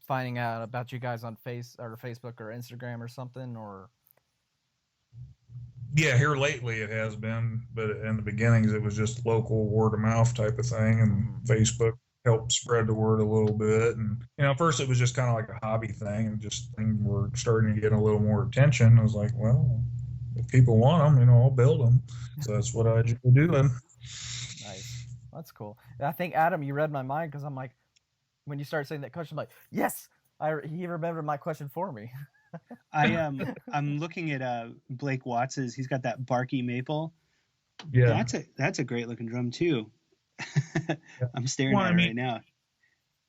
finding out about you guys on Facebook or Instagram or something, or? Yeah, here lately it has been, but in the beginnings it was just local word of mouth type of thing, and Facebook helped spread the word a little bit. And at first it was just kind of like a hobby thing, and just things were starting to get a little more attention. I was like, well, if people want them, I'll build them. So that's what I enjoy doing. Nice, that's cool. I think, Adam, you read my mind, because I'm like, when you start saying that question, I'm like, yes, he remembered my question for me. I'm looking at Blake Watts's. He's got that Barky Maple. Yeah, that's a great looking drum too. I'm staring at it right now.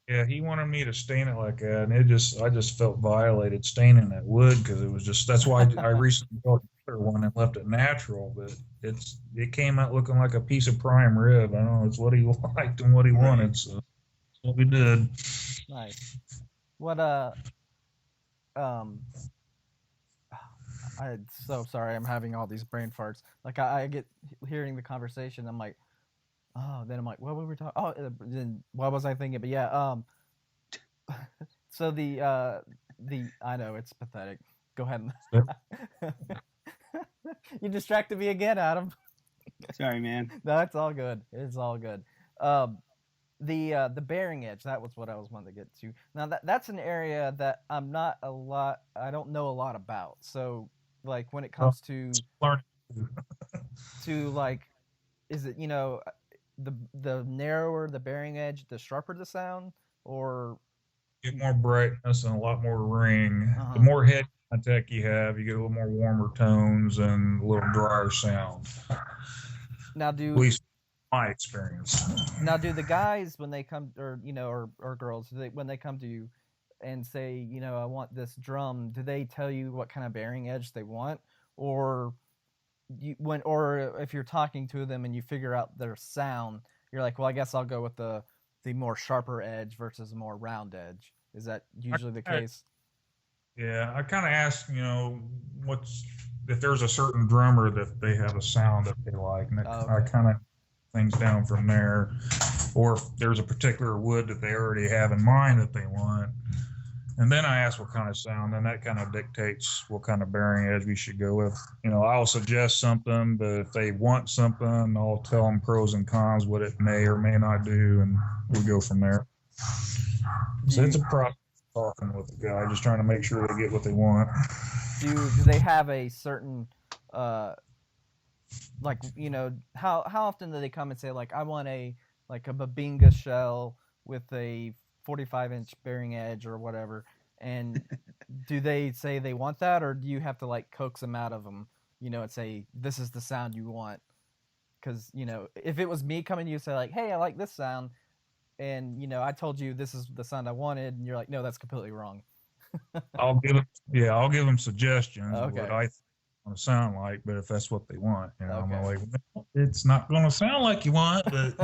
Yeah, he wanted me to stain it like that, and I just felt violated staining that wood, because it was just, that's why I recently built another one and left it natural, but it came out looking like a piece of prime rib. I don't know, it's what he liked and what he wanted, so that's what we did. Nice. What I'm so sorry, I'm having all these brain farts. Like, I get hearing the conversation, I'm like, oh, then I'm like, what were we talking? Oh, then what was I thinking? But yeah, so the I know it's pathetic. Go ahead. You distracted me again, Adam. Sorry, man. No, it's all good. It's all good. The bearing edge, that was what I was wanting to get to. Now that's an area that I don't know a lot about. So, like, when it comes to like, is it, the narrower the bearing edge, the sharper the sound, or get more brightness and a lot more ring. Uh-huh. The more head contact you have, you get a little more warmer tones and a little drier sound. Now At do least my experience. now do the guys when they come, or girls, when they come to you and say, I want this drum, do they tell you what kind of bearing edge they want, or if you're talking to them and you figure out their sound, you're like, well, I guess I'll go with the more sharper edge versus the more round edge. Is that usually the case? Yeah, I kind of ask, if there's a certain drummer that they have a sound that they like, and I kind of things down from there, or if there's a particular wood that they already have in mind that they want, and then I ask what kind of sound, and that kind of dictates what kind of bearing edge we should go with. I'll suggest something, but if they want something, I'll tell them pros and cons, what it may or may not do, and we go from there. So it's a process talking with the guy, just trying to make sure they get what they want. Do they have a certain how often do they come and say, like, I want a Babinga shell with a 45-inch bearing edge or whatever, and do they say they want that, or do you have to like coax them out of them, and say, this is the sound you want? Because if it was me coming to you and say, like, hey, I like this sound, and I told you this is the sound I wanted, and you're like, no, that's completely wrong. I'll give them suggestions of what I want to sound like, but if that's what they want, I'm like, well, it's not going to sound like you want, but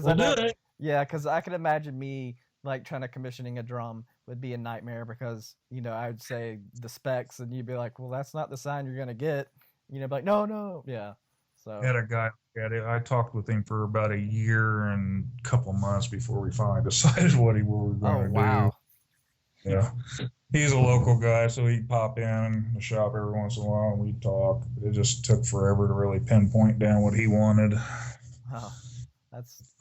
we'll do it. Yeah, because I could imagine me like trying to commissioning a drum would be a nightmare, because I would say the specs and you'd be like, well, that's not the sound you're gonna get. Be like, no, yeah. So I had a guy. I talked with him for about a year and a couple months before we finally decided what we were going to do. Yeah, he's a local guy, so he'd pop in the shop every once in a while and we'd talk. It just took forever to really pinpoint down what he wanted. Oh,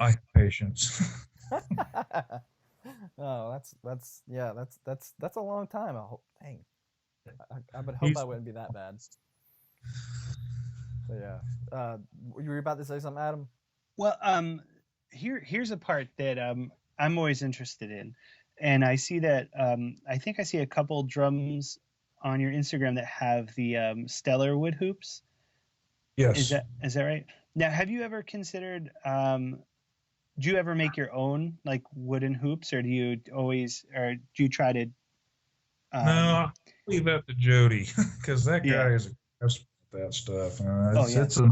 I have patience. Oh, that's a long time. Dang. I would hope I wouldn't be that bad. But yeah, you were about to say something, Adam? Well, here's a part that I'm always interested in, and I see that I think I see a couple drums on your Instagram that have the stellar wood hoops. Yes. Is that right? Now, have you ever considered? Do you ever make your own like wooden hoops, or do you try to? No, I leave that to Jody, because that guy is obsessed with that stuff. It's at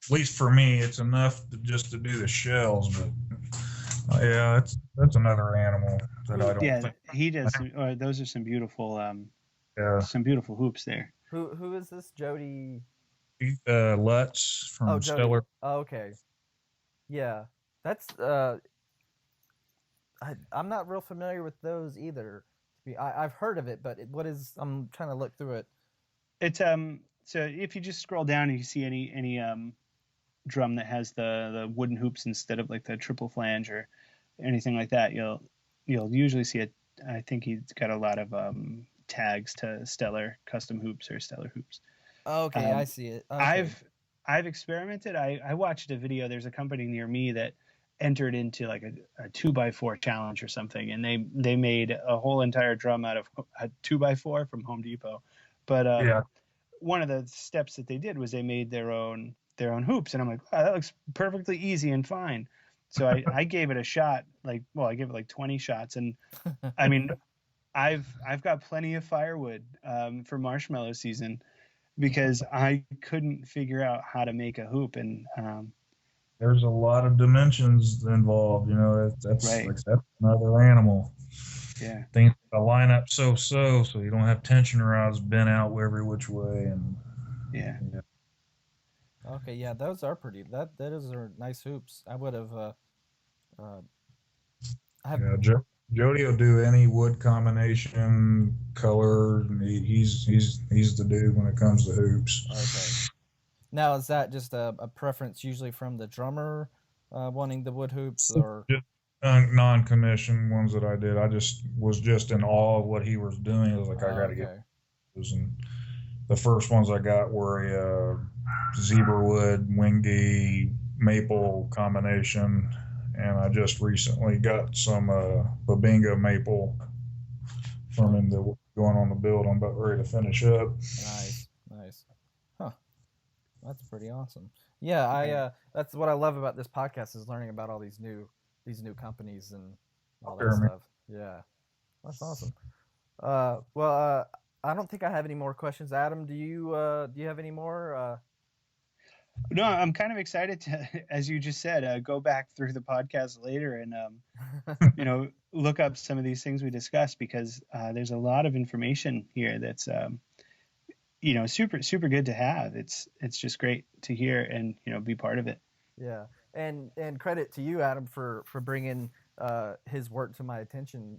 least for me, it's enough just to do the shells, but that's another animal that I don't think. He does. Those are some beautiful, some beautiful hoops there. Who is this, Jody? Lutz from Stellar. Oh, okay. Yeah, that's. I'm not real familiar with those either. I've heard of it, but what is? I'm trying to look through it. It's So if you just scroll down and you see any drum that has the wooden hoops instead of like the triple flange or anything like that, you'll usually see it. I think he's got a lot of tags to Stellar custom hoops or Stellar hoops. Okay, I see it. Okay. I've experimented. I watched a video. There's a company near me that entered into like a 2x4 challenge or something, and they made a whole entire drum out of a 2x4 from Home Depot. But one of the steps that they did was they made their own hoops, and I'm like, wow, that looks perfectly easy and fine. So I gave it a shot. I gave it like 20 shots, and I mean, I've got plenty of firewood for marshmallow season, because I couldn't figure out how to make a hoop, and there's a lot of dimensions involved. That's right. That's another animal. Yeah. Things line up so you don't have tension rods bent out every which way, and yeah. Okay, yeah, those are pretty. Those are nice hoops. I would have. Jody will do any wood combination, color. He's the dude when it comes to hoops. Okay. Now, is that just a preference usually from the drummer wanting the wood hoops, or? Just non-commissioned ones that I did. I was just in awe of what he was doing. I was like, I got to get those. And the first ones I got were a zebra wood, wingy, maple combination, and I just recently got some Babinga maple from him that going on the build. I'm about ready to finish up. Nice. Huh. That's pretty awesome. Yeah, that's what I love about this podcast is learning about all these new companies and all that stuff. Yeah, that's awesome. Well, I don't think I have any more questions. Adam, do you have any more? No, I'm kind of excited to, as you just said, go back through the podcast later and look up some of these things we discussed, because there's a lot of information here that's super good to have. It's just great to hear and be part of it. Yeah, and credit to you, Adam, for bringing his work to my attention.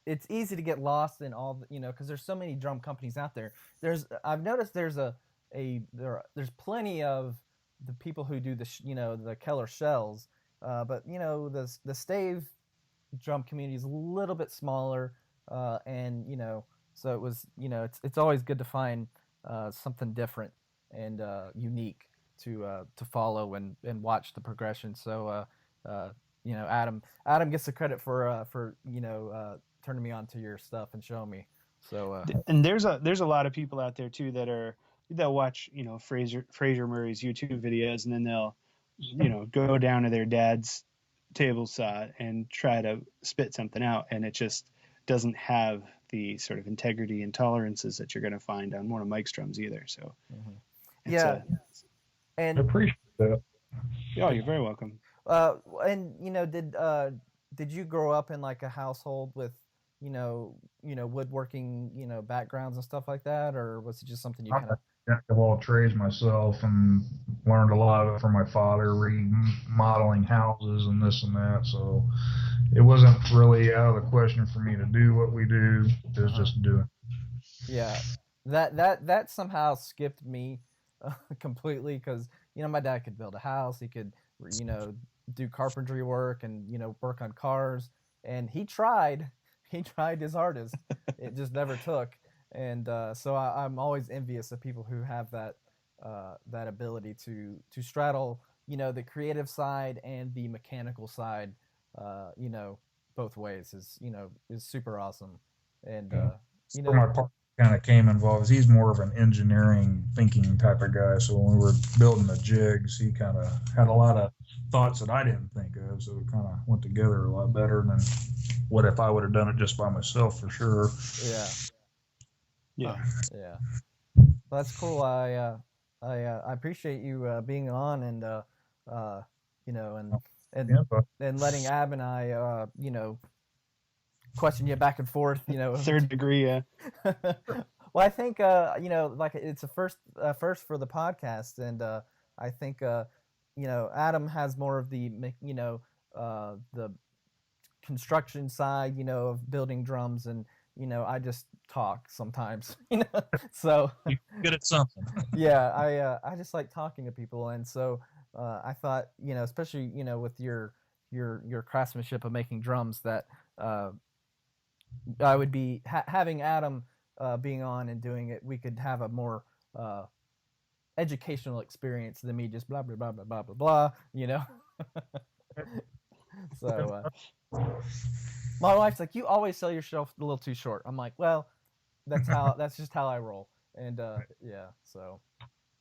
It's easy to get lost in all because there's so many drum companies out there. I've noticed there's plenty of the people who do the Keller shells, but the stave drum community is a little bit smaller, and so it was it's always good to find something different and unique to follow and watch the progression. So Adam gets the credit for turning me on to your stuff and showing me. So and there's a lot of people out there too that watch Fraser Murray's YouTube videos, and then they'll go down to their dad's table saw and try to spit something out, and it just doesn't have the sort of integrity and tolerances that you're going to find on one of Mike's drums either. So and I appreciate that. Oh, you're very welcome. And did you grow up in like a household with woodworking backgrounds and stuff like that, or was it just something you kind of? Jack of all trades myself, and learned a lot of it from my father, remodeling houses and this and that. So it wasn't really out of the question for me to do what we do. It was just doing. Yeah, that somehow skipped me completely, because my dad could build a house, he could do carpentry work and work on cars, and he tried his hardest. It just never took. And so I'm always envious of people who have that ability to straddle the creative side and the mechanical side both ways is super awesome. And so my partner kind of came involved. He's more of an engineering thinking type of guy, so when we were building the jigs, he kind of had a lot of thoughts that I didn't think of, so it kind of went together a lot better than what if I would have done it just by myself, for sure. Yeah. Well, that's cool. I appreciate you being on and and letting Ab and I question you back and forth. Third degree. Yeah. Well, I think like it's a first for the podcast, and I think Adam has more of the the construction side of building drums, and I just talk sometimes, so you're good at something. Yeah, I just like talking to people, and so I thought especially with your craftsmanship of making drums, that I would be having Adam being on and doing it, we could have a more educational experience than me just blah blah blah blah blah blah blah. So my wife's like, you always sell yourself a little too short. I'm like, well, that's just how I roll. And yeah, so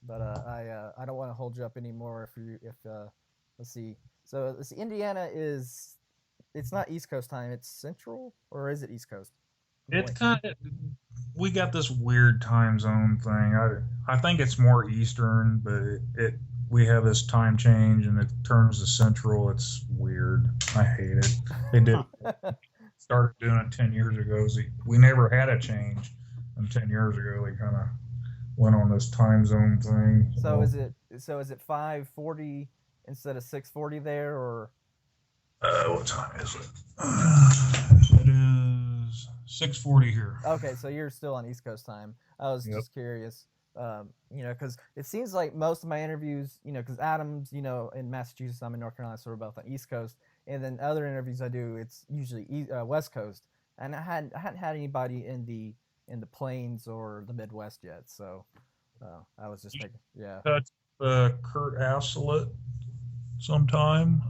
but I don't want to hold you up anymore if let's see. So this Indiana it's not East Coast time, it's Central, or is it East Coast? It's kind of, we got this weird time zone thing. I think it's more Eastern, but we have this time change and it turns to Central. It's weird. I hate it. They did started doing it 10 years ago. We never had a change, and 10 years ago they kind of went on this time zone thing. So is it 5:40 instead of 6:40 there, or? What time is it? It is 6:40 here. Okay, so you're still on East Coast time. I was just curious, because it seems like most of my interviews, because Adam's, in Massachusetts, I'm in North Carolina, so we're both on East Coast, and then other interviews I do, it's usually West Coast, and I hadn't had anybody in the Plains or the Midwest yet, so I was just thinking, yeah. Kurt Asselet sometime.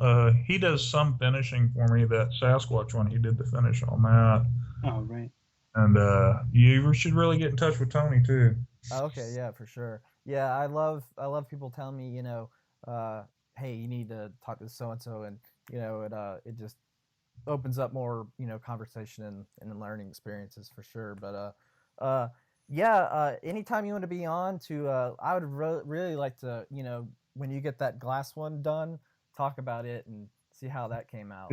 He does some finishing for me. That Sasquatch one, he did the finish on that. Oh, right. And you should really get in touch with Tony too. Okay, yeah, for sure. Yeah, I love people telling me, hey, you need to talk to so and so, and it just opens up more, conversation and learning experiences for sure. But anytime you want to be on I would really like to, when you get that glass one done, talk about it and see how that came out.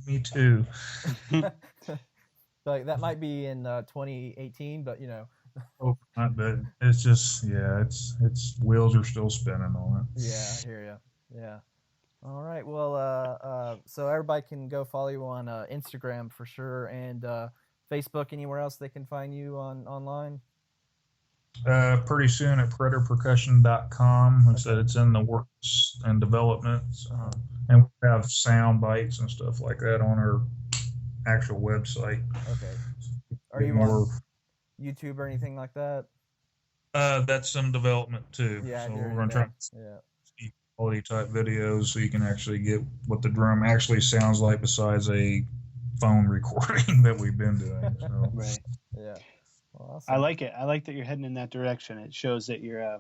Me too. Like that might be in 2018, but Oh, not bad. It's just, it's wheels are still spinning on it. Yeah, I hear you. Yeah. All right. Well, so everybody can go follow you on Instagram for sure, and Facebook. Anywhere else they can find you online? Pretty soon at predatorpercussion.com. I said it's in the works and development, and we have sound bites and stuff like that on our actual website. Okay. Are you on YouTube or anything like that? That's some development too. Yeah, so we're going to try to quality type videos so you can actually get what the drum actually sounds like besides a phone recording that we've been doing. So. Right. Yeah. Well, awesome. I like it. I like that you're heading in that direction. It shows that you're,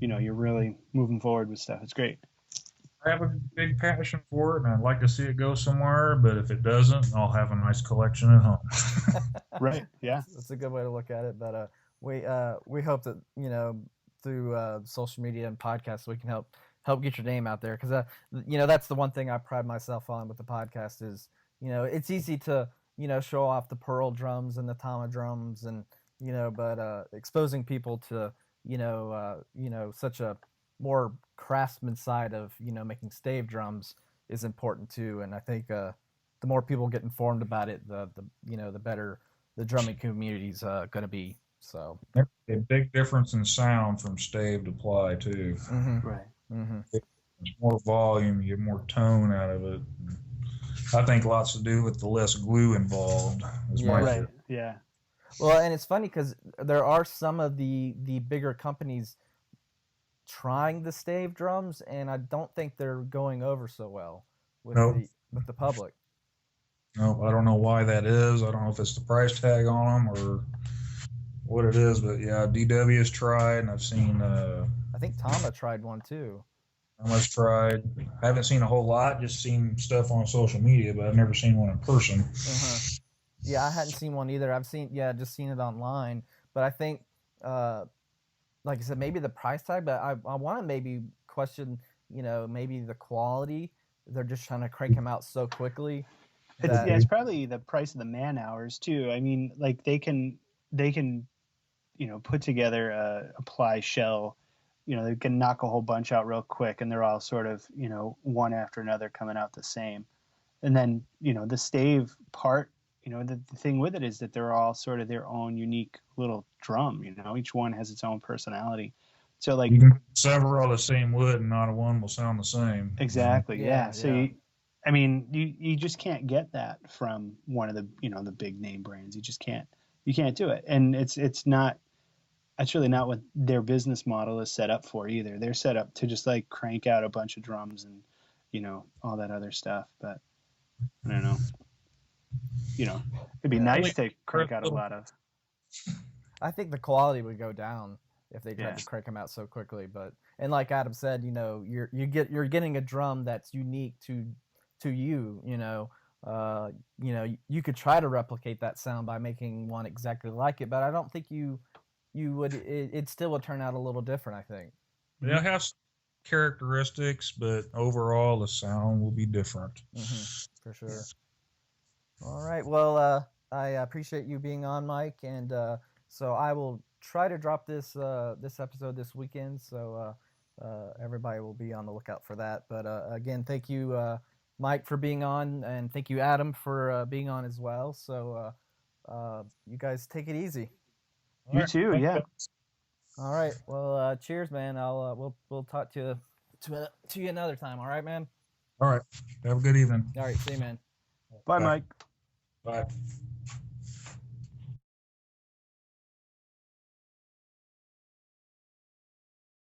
you're really moving forward with stuff. It's great. I have a big passion for it, and I'd like to see it go somewhere. But if it doesn't, I'll have a nice collection at home. Right. Yeah. That's a good way to look at it. But we hope that through social media and podcasts we can help get your name out there, because that's the one thing I pride myself on with the podcast is it's easy to show off the Pearl drums and the Tama drums and but exposing people to such a more craftsman side of making stave drums is important too. And I think the more people get informed about it, the better the drumming community is going to be. So a big difference in sound from stave to ply too. Mm-hmm. Right. Mm-hmm. More volume, you get more tone out of it. I think lots to do with the less glue involved. Right. Yeah. Well, and it's funny because there are some of the bigger companies trying the stave drums, and I don't think they're going over so well with the public. No, I don't know why that is. I don't know if it's the price tag on them or what it is, but yeah, DW has tried, and I've seen. I think Tama tried one too. Tama's tried. I haven't seen a whole lot. Just seen stuff on social media, but I've never seen one in person. Uh-huh. Yeah, I hadn't seen one either. I've just seen it online. But I think, like I said, maybe the price tag. But I want to maybe question, maybe the quality. They're just trying to crank them out so quickly. It's probably the price of the man hours too. I mean, like they can put together a ply shell. They can knock a whole bunch out real quick, and they're all sort of one after another coming out the same. And then the stave part. The thing with it is that they're all sort of their own unique little drum. Each one has its own personality. So like you can put several of the same wood, and not a one will sound the same. Exactly. Yeah. So you just can't get that from one of the the big name brands. You just can't. You can't do it, and it's not. That's really not what their business model is set up for either. They're set up to just like crank out a bunch of drums and all that other stuff. But I don't know. It'd be nice to crank out a lot of. I think the quality would go down if they tried to crank them out so quickly. And like Adam said, you're getting a drum that's unique to you. You could try to replicate that sound by making one exactly like it, but I don't think you would. It still would turn out a little different, I think. They'll have some characteristics, but overall the sound will be different. For sure. All right. Well, I appreciate you being on, Mike, and so I will try to drop this episode this weekend, so everybody will be on the lookout for that. But again, thank you, Mike, for being on, and thank you, Adam, for being on as well. So you guys take it easy. You too. Yeah. All right. Well, cheers, man. We'll talk to you another time. All right, man. All right. Have a good evening. All right. See you, man. Bye, Mike. Bye.